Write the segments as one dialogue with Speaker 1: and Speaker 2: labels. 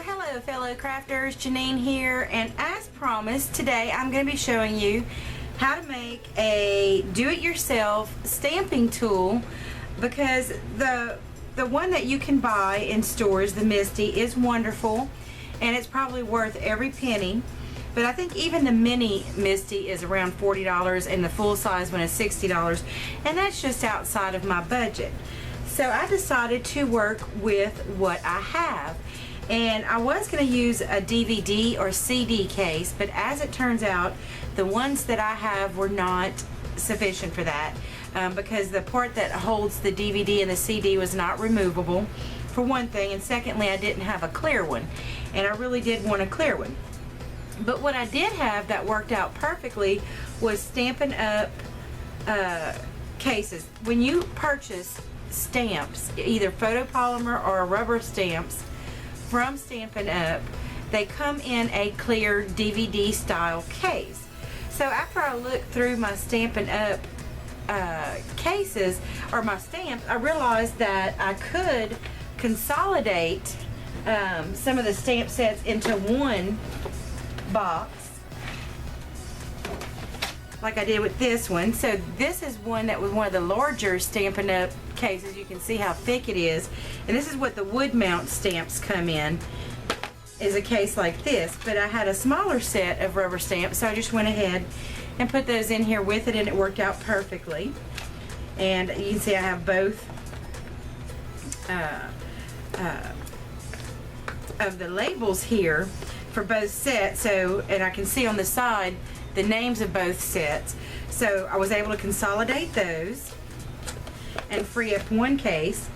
Speaker 1: Well, hello fellow crafters, Janine here, and as promised, today I'm going to be showing you how to make a do-it-yourself stamping tool, because the one that you can buy in stores, the Misty, is wonderful and it's probably worth every penny. But I think even the mini Misty is around $40 and the full size one is $60, and that's just outside of my budget. So I decided to work with what I have. And I was going to use a DVD or CD case, but as it turns out, the ones that I have were not sufficient for that, because the part that holds the DVD and the CD was not removable, for one thing, and secondly, I didn't have a clear one, and I really did want a clear one. But what I did have that worked out perfectly was Stampin' Up! Cases. When you purchase stamps, either photopolymer or rubber stamps, from Stampin' Up!, they come in a clear DVD style case. So after I looked through my Stampin' Up! Cases, or my stamps, I realized that I could consolidate some of the stamp sets into one box, like I did with this one. So this is one that was one of the larger Stampin' Up! Cases. You can see how thick it is, and this is what the wood mount stamps come in, is a case like this. But I had a smaller set of rubber stamps, so I just went ahead and put those in here with it, and it worked out perfectly. And you can see I have both of the labels here for both sets, so, and I can see on the side the names of both sets. So I was able to consolidate those and free up one case.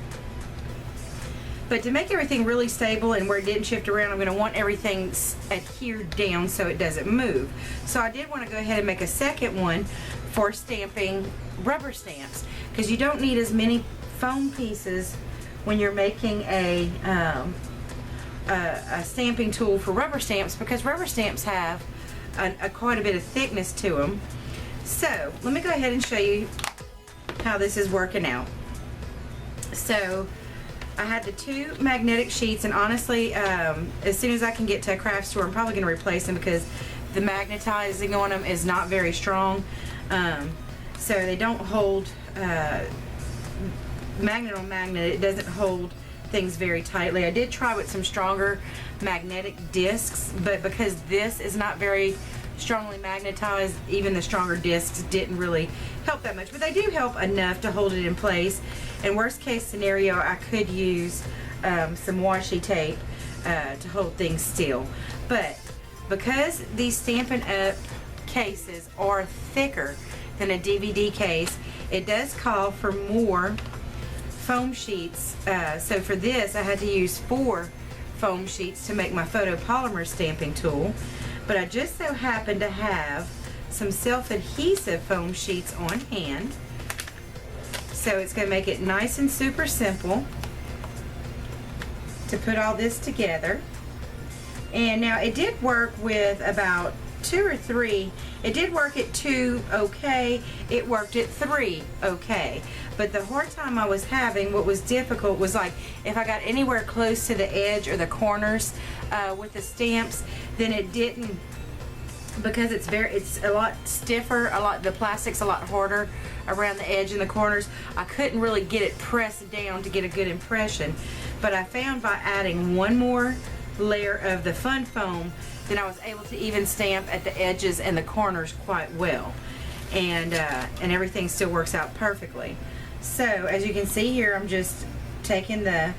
Speaker 1: But to make everything really stable and where it didn't shift around, I'm going to want everything adhered down so it doesn't move. So I did want to go ahead and make a second one for stamping rubber stamps, because you don't need as many foam pieces when you're making a stamping tool for rubber stamps, because rubber stamps have quite a bit of thickness to them. So let me go ahead and show you how this is working out. So I had the two magnetic sheets, and honestly, as soon as I can get to a craft store, I'm probably going to replace them, because the magnetizing on them is not very strong. So they don't hold, magnet on magnet, it doesn't hold things very tightly. I did try with some stronger magnetic discs, but because this is not very strongly magnetized, even the stronger discs didn't really help that much. But they do help enough to hold it in place. In worst case scenario, I could use some washi tape to hold things still. But because these Stampin' Up! Cases are thicker than a DVD case, it does call for more foam sheets. So for this I had to use 4 foam sheets to make my photopolymer stamping tool, but I just so happened to have some self-adhesive foam sheets on hand, so it's going to make it nice and super simple to put all this together. And now it did work with about 2 or 3. It did work at 2 okay, it worked at 3 okay. But the hard time I was having, what was difficult, was like if I got anywhere close to the edge or the corners with the stamps, then it didn't, because it's a lot stiffer, the plastic's a lot harder around the edge and the corners. I couldn't really get it pressed down to get a good impression. But I found by adding one more layer of the fun foam, then I was able to even stamp at the edges and the corners quite well, and everything still works out perfectly. So as you can see here, I'm just taking the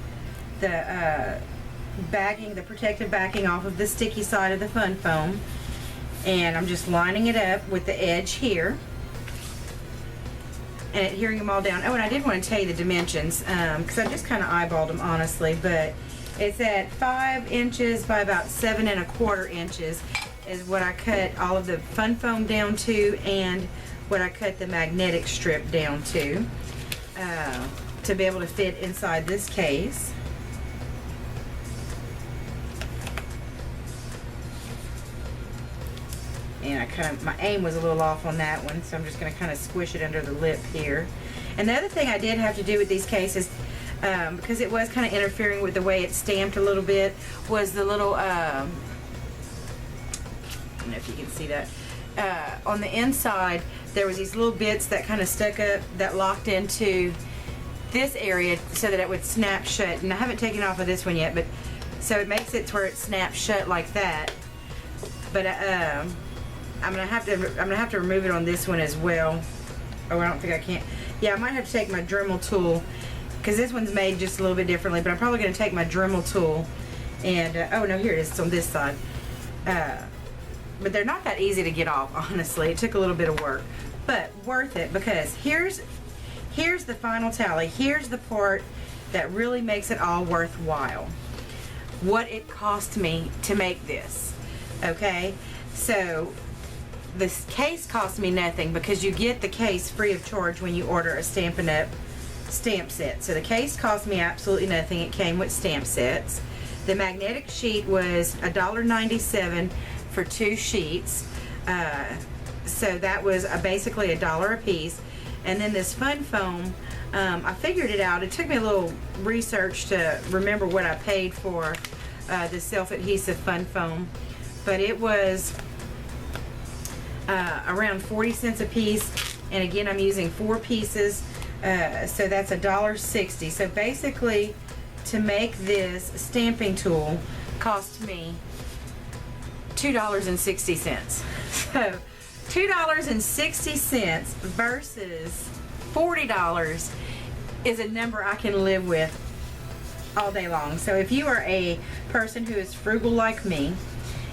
Speaker 1: bagging, the protective backing off of the sticky side of the fun foam, and I'm just lining it up with the edge here and adhering them all down. Oh, and I did want to tell you the dimensions, because I just kind of eyeballed them honestly, but it's at 5 inches by about 7 1/4 inches is what I cut all of the fun foam down to, and what I cut the magnetic strip down to be able to fit inside this case. And my aim was a little off on that one, so I'm just going to kind of squish it under the lip here. And the other thing I did have to do with these cases, because it was kind of interfering with the way it's stamped a little bit, was the little, I don't know if you can see that, on the inside there was these little bits that kind of stuck up that locked into this area so that it would snap shut. And I haven't taken off of this one yet, but so it makes it to where it snaps shut like that. But I'm gonna have to remove it on this one as well. Oh, I don't think I can. Yeah, I might have to take my Dremel tool, because this one's made just a little bit differently. But I'm probably gonna take my Dremel tool and oh no, here it is. It's on this side. But they're not that easy to get off, honestly. It took a little bit of work, but worth it, because here's the final tally. Here's the part that really makes it all worthwhile. What it cost me to make this. Okay, so this case cost me nothing, because you get the case free of charge when you order a Stampin' Up! Stamp set. So the case cost me absolutely nothing. It came with stamp sets. The magnetic sheet was $1.97 for 2 sheets. So that was basically $1 a piece. And then this fun foam, I figured it out. It took me a little research to remember what I paid for the self-adhesive fun foam, but it was around 40 cents a piece. And again, I'm using 4 pieces, so that's $1.60. So basically, to make this stamping tool cost me $2.60. So $2.60 versus $40 is a number I can live with all day long. So if you are a person who is frugal like me,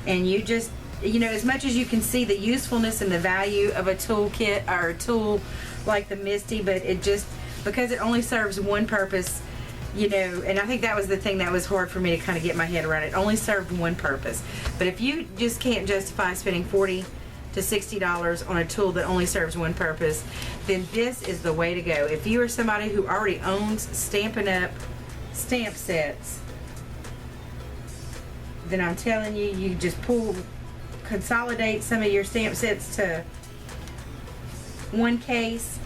Speaker 1: and you just, you know, as much as you can see the usefulness and the value of a toolkit or a tool like the Misty, but it just, because it only serves one purpose, you know, and I think that was the thing that was hard for me to kind of get my head around. It only served one purpose. But if you just can't justify spending $40 to $60 on a tool that only serves one purpose, then this is the way to go. If you are somebody who already owns Stampin' Up! Stamp sets, then I'm telling you, you just consolidate some of your stamp sets to one case.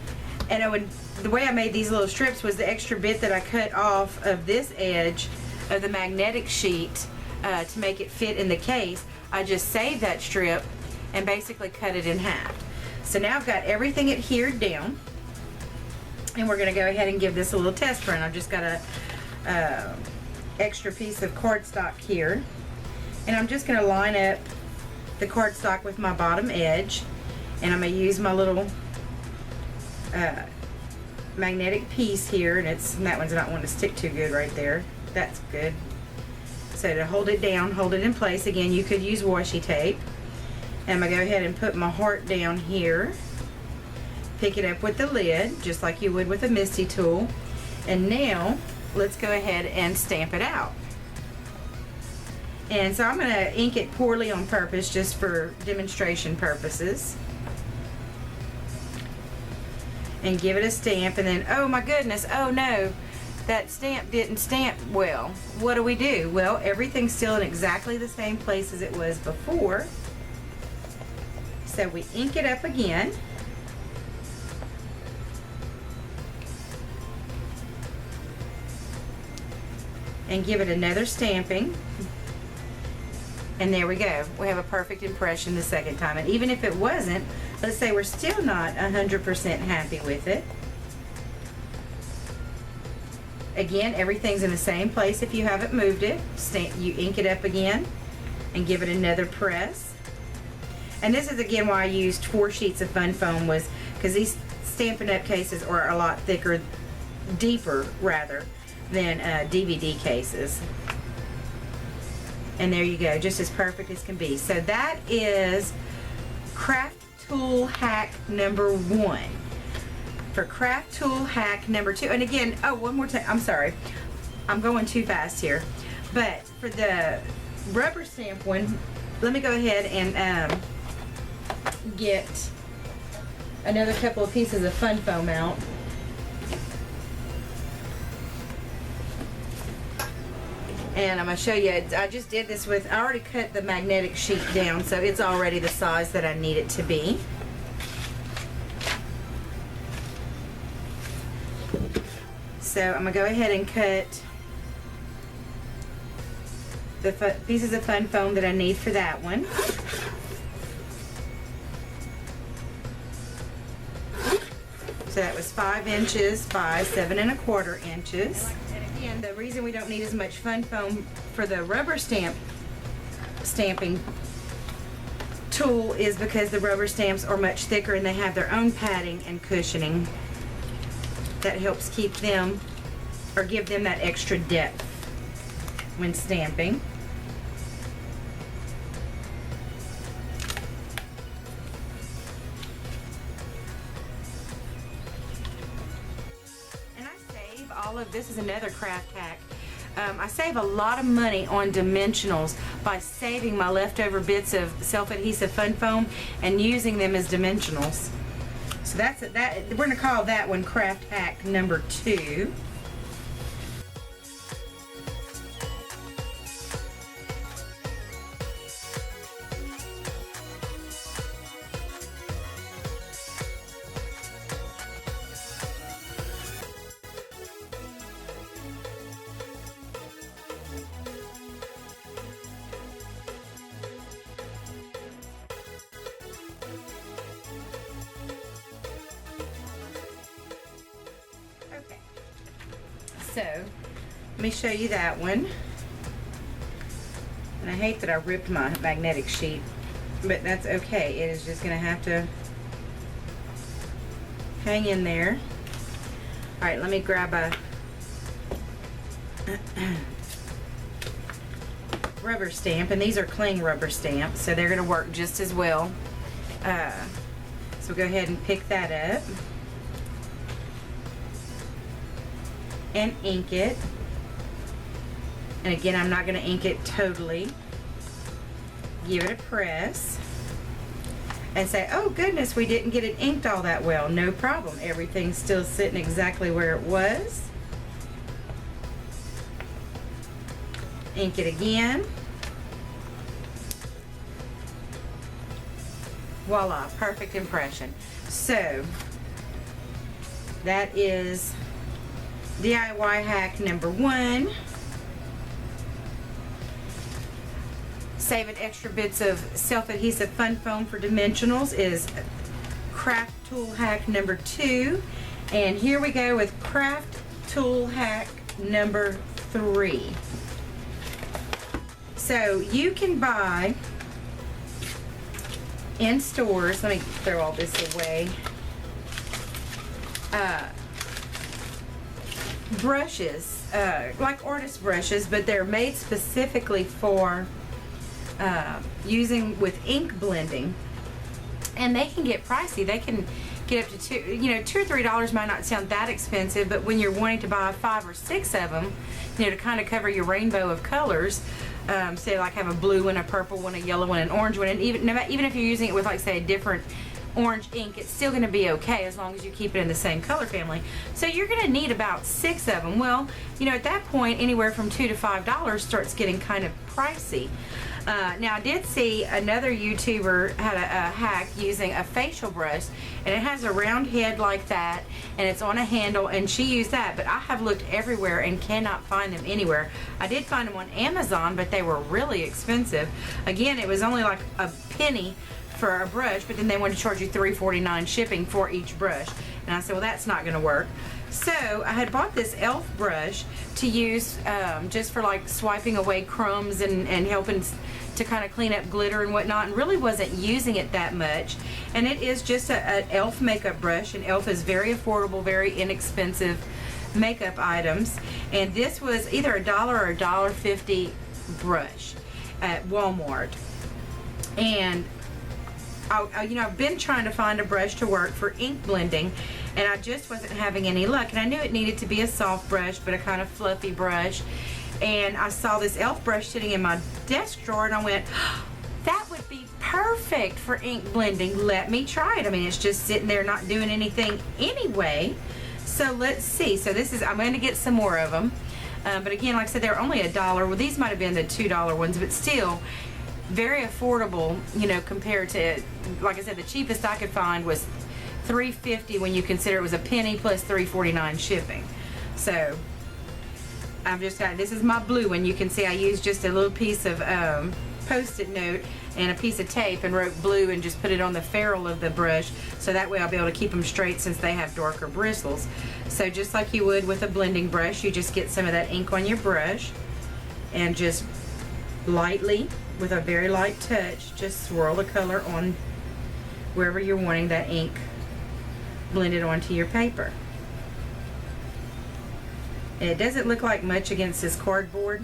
Speaker 1: And the way I made these little strips was the extra bit that I cut off of this edge of the magnetic sheet to make it fit in the case. I just saved that strip and basically cut it in half. So now I've got everything adhered down, and we're going to go ahead and give this a little test run. I've just got a extra piece of cardstock here, and I'm just going to line up the cardstock with my bottom edge, and I'm going to use my little magnetic piece here, and that one's not wanting to stick too good right there. That's good. So to hold it down, hold it in place, again, you could use washi tape. And I'm going to go ahead and put my heart down here, pick it up with the lid, just like you would with a Misty tool. And now, let's go ahead and stamp it out. And so I'm going to ink it poorly on purpose, just for demonstration purposes. And give it a stamp, and then, oh my goodness, oh no, that stamp didn't stamp well. What do? Well, everything's still in exactly the same place as it was before. So we ink it up again. And give it another stamping. And there we go. We have a perfect impression the second time. And even if it wasn't, let's say we're still not 100% happy with it. Again, everything's in the same place if you haven't moved it. You ink it up again and give it another press. And this is again why I used 4 sheets of fun foam, was because these Stampin' Up! Cases are a lot thicker, deeper rather, than DVD cases. And there you go, just as perfect as can be. So that is craft tool hack number 1. For craft tool hack number 2, and again, oh, one more time, I'm sorry, I'm going too fast here. But for the rubber stamp one, let me go ahead and get another couple of pieces of fun foam out. And I'm going to show you, I just did this with, I already cut the magnetic sheet down, so it's already the size that I need it to be. So I'm going to go ahead and cut the pieces of fun foam that I need for that one. So that was 5 inches by 7 1/4 inches. And again, the reason we don't need as much fun foam for the rubber stamping tool is because the rubber stamps are much thicker and they have their own padding and cushioning that helps keep them or give them that extra depth when stamping. And I save all of this is another craft hack. I save a lot of money on dimensionals by saving my leftover bits of self-adhesive fun foam and using them as dimensionals. So that's it. We're going to call that one craft hack number 2. So, let me show you that one. And I hate that I ripped my magnetic sheet, but that's okay. It is just going to have to hang in there. Alright, let me grab a rubber stamp, and these are cling rubber stamps, so they're going to work just as well. So go ahead and pick that up and ink it. And again, I'm not going to ink it totally. Give it a press and say, oh goodness, we didn't get it inked all that well. No problem. Everything's still sitting exactly where it was. Ink it again. Voila, perfect impression. So that is DIY hack number 1. Saving extra bits of self-adhesive fun foam for dimensionals is craft tool hack number 2. And here we go with craft tool hack number 3. So you can buy in stores, let me throw all this away, brushes, like artist brushes, but they're made specifically for using with ink blending, and they can get pricey. They can get up to $2 or $3 might not sound that expensive, but when you're wanting to buy 5 or 6 of them, to kind of cover your rainbow of colors, say like have a blue one, a purple one, a yellow one, an orange one, and even if you're using it with like say a different orange ink, it's still going to be okay as long as you keep it in the same color family. So you're going to need about 6 of them. Well, at that point, anywhere from $2 to $5 starts getting kind of pricey. Now I did see another YouTuber had a hack using a facial brush, and it has a round head like that, and it's on a handle, and she used that, but I have looked everywhere and cannot find them anywhere. I did find them on Amazon, but they were really expensive. Again, it was only like a penny for a brush, but then they wanted to charge you $3.49 shipping for each brush, and I said, well, that's not going to work. So I had bought this e.l.f. brush to use just for like swiping away crumbs and helping to kind of clean up glitter and whatnot, and really wasn't using it that much. And it is just an e.l.f. makeup brush, and e.l.f. is very affordable, very inexpensive makeup items. And this was either $1 or $1.50 brush at Walmart. And I've been trying to find a brush to work for ink blending, and I just wasn't having any luck. And I knew it needed to be a soft brush, but a kind of fluffy brush. And I saw this e.l.f. brush sitting in my desk drawer, and I went, oh, that would be perfect for ink blending. Let me try it. I mean, it's just sitting there not doing anything anyway. So let's see. So I'm going to get some more of them. But again, like I said, they're only $1. Well, these might have been the $2 ones, but still very affordable, compared to, like I said, the cheapest I could find was $3.50 when you consider it was a penny plus $3.49 shipping. So I've just got, this is my blue one. You can see I used just a little piece of Post-it note and a piece of tape and wrote blue and just put it on the ferrule of the brush, so that way I'll be able to keep them straight since they have darker bristles. So just like you would with a blending brush, you just get some of that ink on your brush and just lightly, with a very light touch, just swirl the color on wherever you're wanting that ink blended onto your paper. And it doesn't look like much against this cardboard.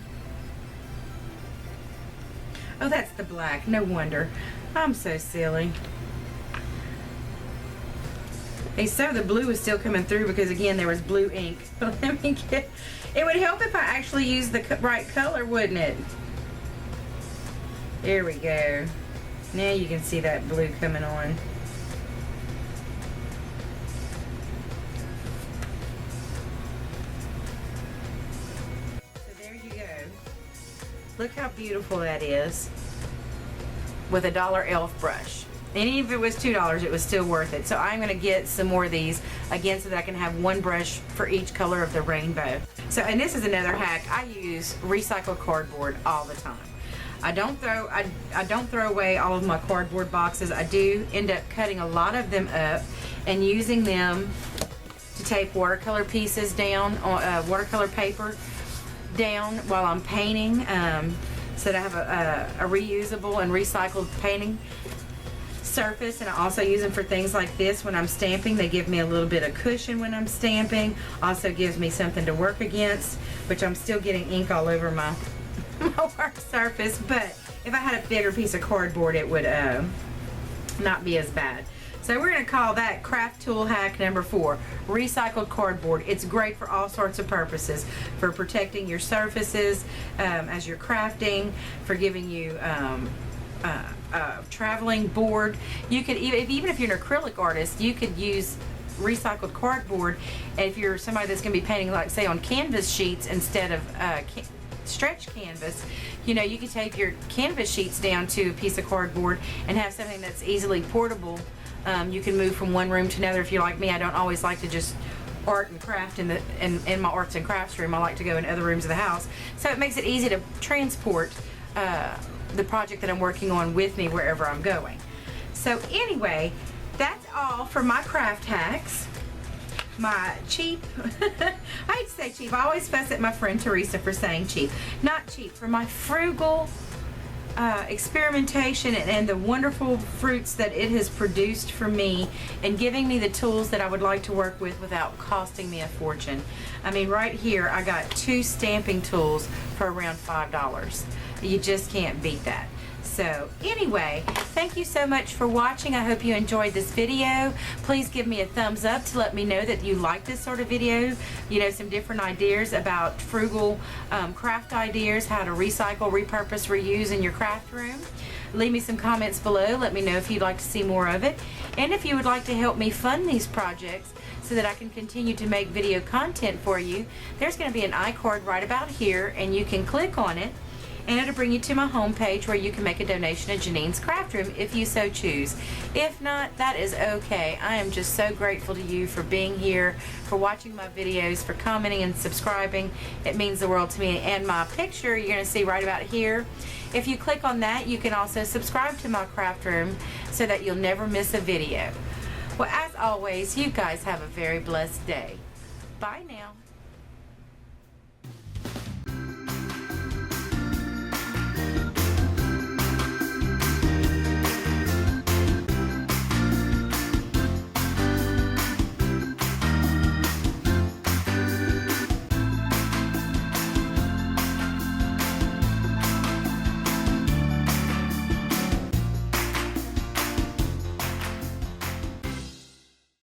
Speaker 1: Oh, that's the black. No wonder. I'm so silly. And so the blue is still coming through because, again, there was blue ink. But let me get... It would help if I actually used the right color, wouldn't it? There we go. Now you can see that blue coming on. Look how beautiful that is with a $1 elf brush. And even if it was $2, it was still worth it. So I'm going to get some more of these again so that I can have one brush for each color of the rainbow. So, and this is another hack. I use recycled cardboard all the time. I don't throw away all of my cardboard boxes. I do end up cutting a lot of them up and using them to tape watercolor pieces down on watercolor paper down while I'm painting, so that I have a reusable and recycled painting surface. And I also use them for things like this when I'm stamping. They give me a little bit of cushion when I'm stamping. Also gives me something to work against, which I'm still getting ink all over my work surface, but if I had a bigger piece of cardboard it would not be as bad. So we're going to call that craft tool hack number 4, recycled cardboard. It's great for all sorts of purposes, for protecting your surfaces as you're crafting, for giving you a traveling board. You could even if you're an acrylic artist, you could use recycled cardboard. And if you're somebody that's going to be painting, like say on canvas sheets instead of stretch canvas, you know, you can tape your canvas sheets down to a piece of cardboard and have something that's easily portable. You can move from one room to another. If you're like me, I don't always like to just art and craft in my arts and crafts room. I like to go in other rooms of the house. So it makes it easy to transport the project that I'm working on with me wherever I'm going. So anyway, that's all for my craft hacks. My cheap, I hate to say cheap, I always fuss at my friend Teresa for saying cheap. Not cheap, for my frugal experimentation and the wonderful fruits that it has produced for me, and giving me the tools that I would like to work with without costing me a fortune. I mean, right here I got 2 stamping tools for around $5. You just can't beat that. So anyway, thank you so much for watching. I hope you enjoyed this video. Please give me a thumbs up to let me know that you like this sort of video. You know, some different ideas about frugal craft ideas, how to recycle, repurpose, reuse in your craft room. Leave me some comments below. Let me know if you'd like to see more of it. And if you would like to help me fund these projects so that I can continue to make video content for you, there's going to be an iCard right about here, and you can click on it and it'll bring you to my homepage where you can make a donation to Janine's Craft Room if you so choose. If not, that is okay. I am just so grateful to you for being here, for watching my videos, for commenting and subscribing. It means the world to me. And my picture you're going to see right about here. If you click on that, you can also subscribe to my craft room so that you'll never miss a video. Well, as always, you guys have a very blessed day. Bye now.